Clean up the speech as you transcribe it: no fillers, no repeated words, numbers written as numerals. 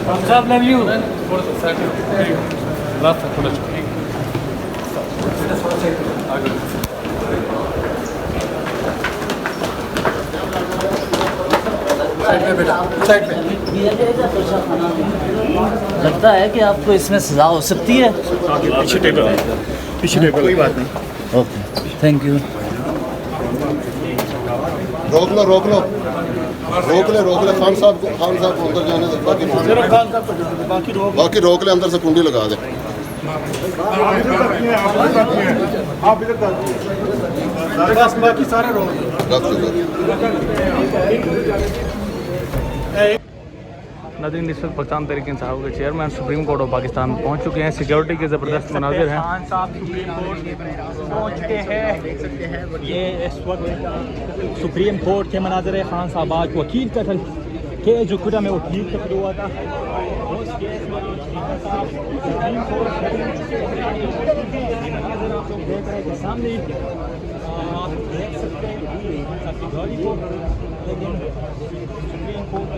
साहब love you. लगता है कि आपको इसमें सजा हो सकती है। पीछे टेबल, कोई बात नहीं। Okay, thank you. रोक लो रोक लो रोक ले खान साहब को अंदर जाने दे। बाकी रोक ले, अंदर से कुंडी लगा दे। बाकी सारे रोक नाज़रीन, इस वक्त पाकिस्तान तहरीक इंसाफ के chairman supreme court of Pakistan पहुंच चुके हैं। सिक्योरिटी के ज़बरदस्त मनाजिर हैं। खान साहब सुप्रीम कोर्ट पहुंच चुके हैं। ये इस वक्त सुप्रीम कोर्ट के मनाजिर है। खान साहब आज वकील कत्ल के जो खुदा में वकील कत्ल हुआ था उस केस में सुप्रीम कोर्ट देख रहे हैं सामने आप देख सकते हैं गाड़ी को, लेकिन सुप्रीम कोर्ट